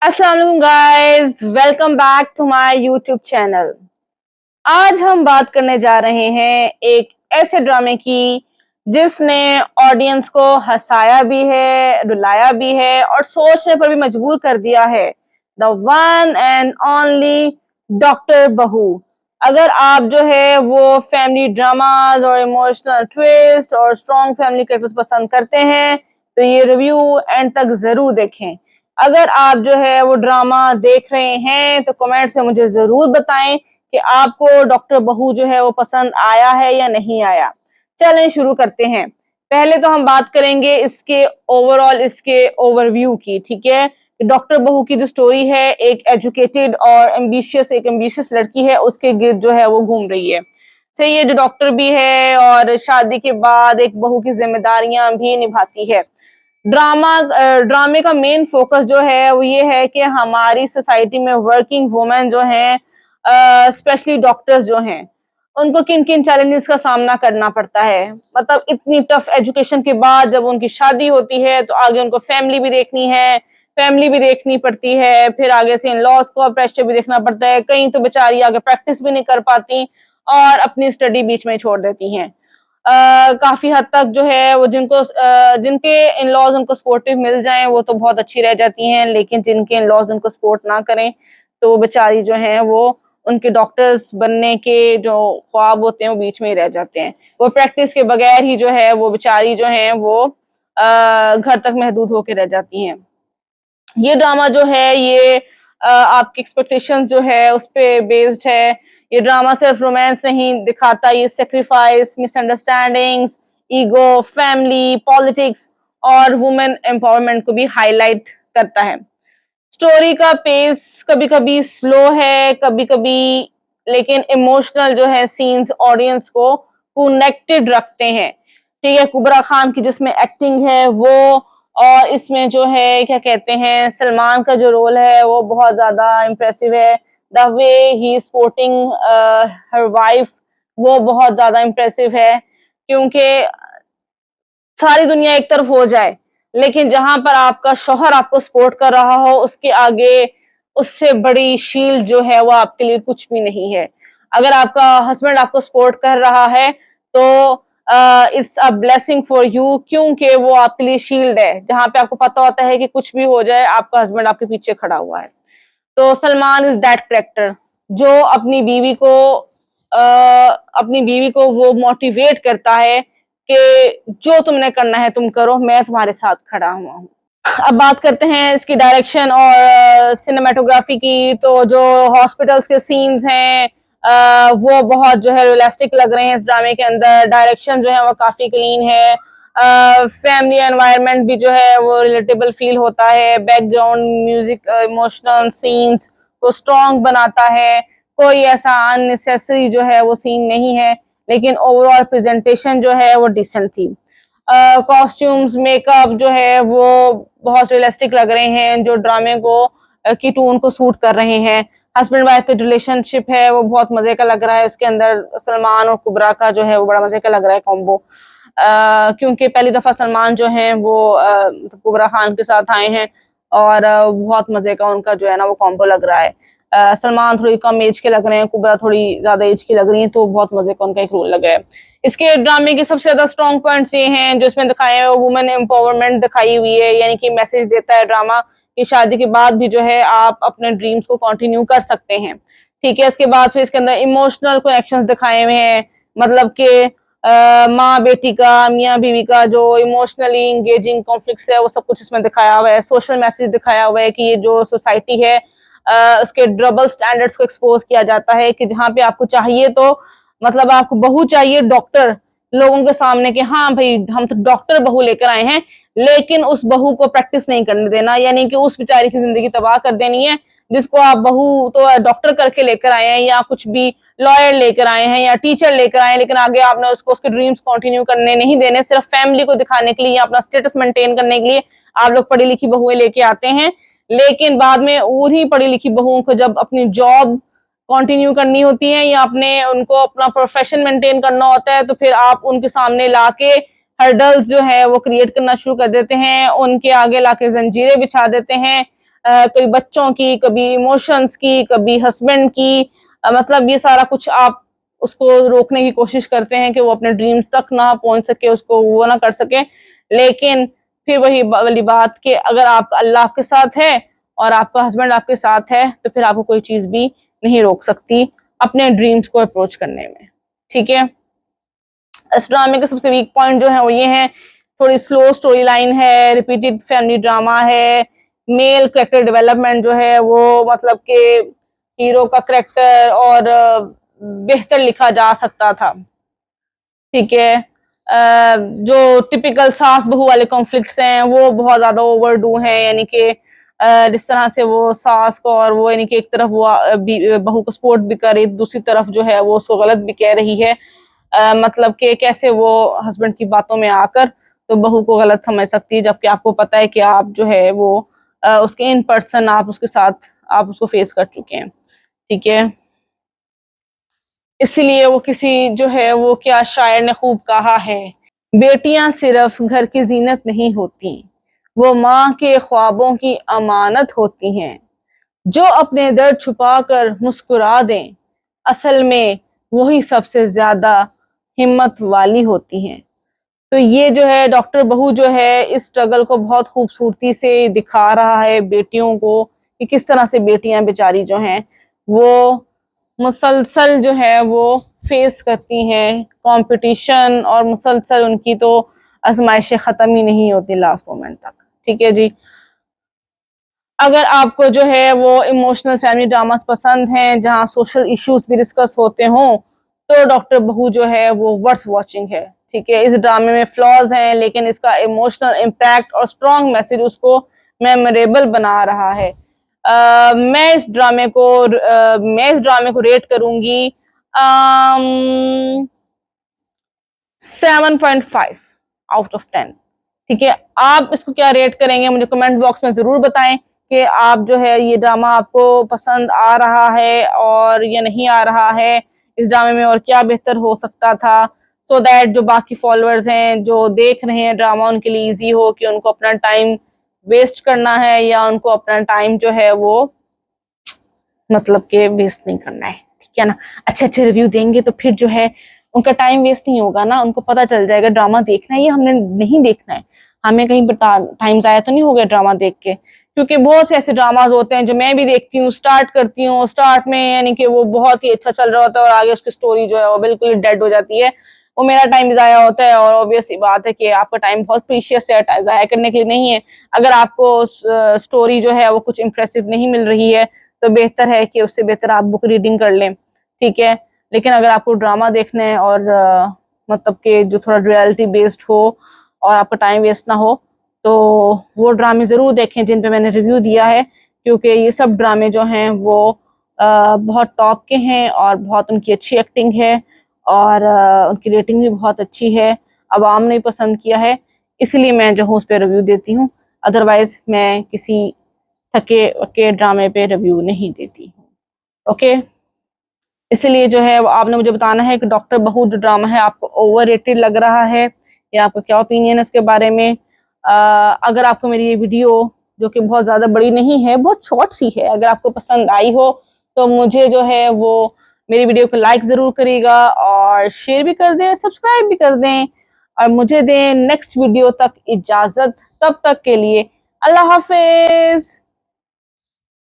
अस्सलाम वालेकुम guys, welcome back to my YouTube channel. आज हम बात करने जा रहे हैं एक ऐसे ड्रामे की जिसने ऑडियंस को हंसाया भी है, रुलाया भी है और सोचने पर भी मजबूर कर दिया है। The one and only doctor बहू। अगर आप जो है वो फैमिली ड्रामाज और इमोशनल ट्विस्ट और स्ट्रॉन्ग फैमिली कैरेक्टर्स पसंद करते हैं तो ये रिव्यू एंड तक जरूर देखें। अगर आप जो है वो ड्रामा देख रहे हैं तो कमेंट्स में मुझे जरूर बताएं कि आपको डॉक्टर बहू जो है वो पसंद आया है या नहीं आया। चलें शुरू करते हैं। पहले तो हम बात करेंगे इसके ओवरऑल, इसके ओवरव्यू की। ठीक है, डॉक्टर बहू की जो स्टोरी है, एक एजुकेटेड और एम्बिशियस लड़की है, उसके गिर्द जो है वो घूम रही है। सही है, जो डॉक्टर भी है और शादी के बाद एक बहू की जिम्मेदारियां भी निभाती है। ड्रामे का मेन फोकस जो है वो ये है कि हमारी सोसाइटी में वर्किंग वुमेन जो हैं, स्पेशली डॉक्टर्स जो हैं, उनको किन किन चैलेंजेस का सामना करना पड़ता है। मतलब इतनी टफ एजुकेशन के बाद जब उनकी शादी होती है तो आगे उनको फैमिली भी देखनी पड़ती है, फिर आगे से इन लॉज को प्रेशर भी देखना पड़ता है। कहीं तो बेचारी आगे प्रैक्टिस भी नहीं कर पाती और अपनी स्टडी बीच में छोड़ देती हैं। काफी हद तक जो है वो जिनके इन लॉज उनको सपोर्टिव मिल जाएं वो तो बहुत अच्छी रह जाती हैं, लेकिन जिनके इन लॉज उनको सपोर्ट ना करें तो बेचारी जो है वो उनके डॉक्टर्स बनने के जो ख्वाब होते हैं वो बीच में ही रह जाते हैं। वो प्रैक्टिस के बगैर ही जो है वो बेचारी जो है वो घर तक महदूद होकर रह जाती हैं। ये ड्रामा जो है ये आपकी एक्सपेक्टेशंस जो है उस पे बेस्ड है। ये ड्रामा सिर्फ रोमांस नहीं दिखाता, ये sacrifice, misunderstandings, ego, family, politics और वुमेन एम्पावरमेंट को भी हाईलाइट करता है। स्टोरी का पेस कभी कभी स्लो है, कभी कभी, लेकिन इमोशनल जो है सीन्स ऑडियंस को कनेक्टेड रखते हैं। ठीक है, कुबरा खान की जिसमें एक्टिंग है वो, और इसमें जो है क्या कहते हैं, सलमान का जो रोल है वो बहुत ज्यादा इम्प्रेसिव है। The way he supporting her wife, वो बहुत ज्यादा इम्प्रेसिव है। क्योंकि सारी दुनिया एक तरफ हो जाए, लेकिन जहां पर आपका शौहर आपको सपोर्ट कर रहा हो उसके आगे उससे बड़ी शील्ड जो है वो आपके लिए कुछ भी नहीं है। अगर आपका हस्बैंड आपको सपोर्ट कर रहा है तो it's a blessing for you, क्योंकि वो आपके लिए शील्ड है। जहां पे आपको पता होता है कि कुछ भी हो जाए आपका हस्बैंड आपके पीछे खड़ा हुआ है। तो सलमान इज दैट कैरेक्टर जो अपनी बीवी को वो मोटिवेट करता है कि जो तुमने करना है तुम करो, मैं तुम्हारे साथ खड़ा हुआ हूँ। अब बात करते हैं इसकी डायरेक्शन और सिनेमेटोग्राफी की। तो जो हॉस्पिटल्स के सीन्स हैं वो बहुत जो है रियलिस्टिक लग रहे हैं इस ड्रामे के अंदर। डायरेक्शन जो है वो काफी क्लीन है। फैमिली एनवायरनमेंट भी जो है वो रिलेटेबल फील होता है। बैकग्राउंड म्यूजिक इमोशनल सीन्स को स्ट्रॉन्ग बनाता है। कोई ऐसा अननेसेसरी जो है वो सीन नहीं है, लेकिन ओवरऑल प्रेजेंटेशन जो है वो डिसेंट थी। कॉस्ट्यूम्स, मेकअप जो है वो बहुत रियलिस्टिक लग रहे हैं, जो ड्रामे को की टोन को सूट कर रहे हैं। हस्बैंड वाइफ का रिलेशनशिप है वो बहुत मजे का लग रहा है। उसके अंदर सलमान और कुबरा का जो है वो बड़ा मजे का लग रहा है कॉम्बो। क्योंकि पहली दफा सलमान जो है वो कुबरा खान के साथ आए हैं और बहुत मजे का उनका जो है ना वो कॉम्बो लग रहा है। सलमान थोड़ी कम एज के लग रहे हैं, कुबरा थोड़ी ज्यादा एज की लग रही है, तो बहुत मजे का उनका एक रोल लगा है। इसके ड्रामे के सबसे ज्यादा स्ट्रॉन्ग पॉइंट्स ये हैं जो इसमें दिखाए हैं, वुमेन एम्पावरमेंट दिखाई हुई है। यानी कि मैसेज देता है ड्रामा कि शादी के बाद भी जो है आप अपने ड्रीम्स को कंटिन्यू कर सकते हैं। ठीक है, इसके बाद फिर इसके अंदर इमोशनल कनेक्शंस दिखाए हुए हैं। मतलब कि माँ बेटी का, मियाँ बीवी का जो इमोशनली इंगेजिंग कॉन्फ्लिक्ट्स है वो सब कुछ इसमें दिखाया हुआ है। सोशल मैसेज दिखाया हुआ है कि ये जो सोसाइटी है उसके डबल स्टैंडर्ड्स को एक्सपोज किया जाता है कि जहाँ पे आपको चाहिए तो मतलब आपको बहू चाहिए डॉक्टर लोगों के सामने कि हाँ भाई हम तो डॉक्टर बहू लेकर आए हैं, लेकिन उस बहू को प्रैक्टिस नहीं करने देना, यानी कि उस बेचारी की जिंदगी तबाह कर देनी है। जिसको आप बहू तो डॉक्टर करके लेकर आए हैं या कुछ भी लॉयर लेकर आए हैं या टीचर लेकर आए हैं, लेकिन आगे आपने उसको उसके ड्रीम्स कंटिन्यू करने नहीं देने। सिर्फ फैमिली को दिखाने के लिए या अपना स्टेटस मेंटेन करने के लिए आप लोग पढ़ी लिखी बहुएं लेके आते हैं, लेकिन बाद में उन्हीं पढ़ी लिखी बहुओं को जब अपनी जॉब कंटिन्यू करनी होती है या अपने उनको अपना प्रोफेशन मेंटेन करना होता है तो फिर आप उनके सामने लाके हर्डल्स जो है वो क्रिएट करना शुरू कर देते हैं, उनके आगे लाके जंजीरें बिछा देते हैं। कभी बच्चों की, कभी इमोशंस की, कभी हस्बैंड की, मतलब ये सारा कुछ आप उसको रोकने की कोशिश करते हैं कि वो अपने ड्रीम्स तक ना पहुंच सके, उसको वो ना कर सके। लेकिन फिर वही वाली बात कि अगर आप अल्लाह आपके साथ है और आपका हस्बैंड आपके साथ है तो फिर आपको कोई चीज भी नहीं रोक सकती अपने ड्रीम्स को अप्रोच करने में। ठीक है, इस ड्रामे के सबसे वीक पॉइंट जो है वो ये है, थोड़ी स्लो स्टोरी लाइन है, रिपीटेड फैमिली ड्रामा है, मेल करेक्टर डेवलपमेंट जो है वो मतलब कि हीरो का करेक्टर और बेहतर लिखा जा सकता था। ठीक है, जो टिपिकल सास बहू वाले कॉन्फ्लिक्ट्स हैं वो बहुत ज्यादा ओवरडू हैं, यानी कि जिस तरह से वो सास को और वो यानी कि एक तरफ वो बहू को सपोर्ट भी कर रही, दूसरी तरफ जो है वो उसको गलत भी कह रही है। मतलब कि कैसे वो हस्बैंड की बातों में आकर तो बहू को गलत समझ सकती है, जबकि आपको पता है कि आप जो है वो उसके इन पर्सन आप उसके साथ आप उसको फेस कर चुके हैं। ठीक है, इसीलिए वो किसी जो है वो क्या शायर ने खूब कहा है, बेटियां सिर्फ घर की जीनत नहीं होती, वो माँ के ख्वाबों की अमानत होती हैं, जो अपने दर्द छुपा कर मुस्कुरा दें, असल में वही सबसे ज्यादा हिम्मत वाली होती हैं। तो ये जो है डॉक्टर बहू जो है इस स्ट्रगल को बहुत खूबसूरती से दिखा रहा है बेटियों को, कि किस तरह से बेटियां बेचारी जो हैं वो मुसलसल जो है वो फेस करती हैं कंपटीशन, और मुसलसल उनकी तो आजमाइशें ख़त्म ही नहीं होती लास्ट मोमेंट तक। ठीक है जी, अगर आपको जो है वो इमोशनल फैमिली ड्रामास पसंद हैं जहां सोशल इश्यूज भी डिस्कस होते हों तो डॉक्टर बहू जो है वो वर्थ वॉचिंग है। ठीक है, इस ड्रामे में फ्लॉज हैं लेकिन इसका इमोशनल इम्पैक्ट और स्ट्रॉन्ग मैसेज उसको मेमोरेबल बना रहा है। मैं इस ड्रामे को रेट करूंगी 7.5 आउट ऑफ 10। ठीक है, आप इसको क्या रेट करेंगे मुझे कमेंट बॉक्स में जरूर बताएं कि आप जो है ये ड्रामा आपको पसंद आ रहा है और या नहीं आ रहा है, इस ड्रामे में और क्या बेहतर हो सकता था, सो दैट जो बाकी फॉलोअर्स हैं जो देख रहे हैं ड्रामा उनके लिए इजी हो कि उनको अपना टाइम वेस्ट करना है या उनको अपना टाइम जो है वो मतलब के वेस्ट नहीं करना है। ठीक है ना, अच्छे अच्छे रिव्यू देंगे तो फिर जो है उनका टाइम वेस्ट नहीं होगा ना, उनको पता चल जाएगा ड्रामा देखना है ये हमने नहीं देखना है, हमें कहीं पर टाइम जाया तो नहीं हो गया ड्रामा देख के। क्योंकि बहुत से ऐसे ड्रामाज होते हैं जो मैं भी देखती हूँ, स्टार्ट करती हूँ, स्टार्ट में यानी कि वो बहुत ही अच्छा चल रहा होता है और आगे उसकी स्टोरी जो है वो बिल्कुल डेड हो जाती है, वो मेरा टाइम जाया होता है। और ऑब्वियस सी बात है कि आपका टाइम बहुत प्रीशियस है, जाया करने के लिए नहीं है। अगर आपको स्टोरी जो है वो कुछ इंप्रेसिव नहीं मिल रही है तो बेहतर है कि उससे बेहतर आप बुक रीडिंग कर लें। ठीक है, लेकिन अगर आपको ड्रामा देखना है और मतलब कि जो थोड़ा रियलिटी बेस्ड हो और आपका टाइम वेस्ट ना हो तो वो ड्रामे ज़रूर देखें जिन पे मैंने रिव्यू दिया है, क्योंकि ये सब ड्रामे जो हैं वो बहुत टॉप के हैं और बहुत उनकी अच्छी एक्टिंग है और उनकी रेटिंग भी बहुत अच्छी है, आवाम ने पसंद किया है, इसलिए मैं जो हूँ उस पर रिव्यू देती हूँ। अदरवाइज़ मैं किसी थके के ड्रामे पे रिव्यू नहीं देती हूँ। ओके, इसलिए जो है आपने मुझे बताना है कि डॉक्टर बहू जो ड्रामा है आपको ओवररेटेड लग रहा है या आपका क्या ओपिनियन है उसके बारे में। अगर आपको मेरी ये वीडियो जो कि बहुत ज़्यादा बड़ी नहीं है, बहुत शॉर्ट सी है, अगर आपको पसंद आई हो तो मुझे जो है वो मेरी वीडियो को लाइक ज़रूर करिएगा और शेयर भी कर दें, सब्सक्राइब भी कर दें और मुझे दें नेक्स्ट वीडियो तक इजाज़त। तब तक के लिए अल्लाह हाफिज़।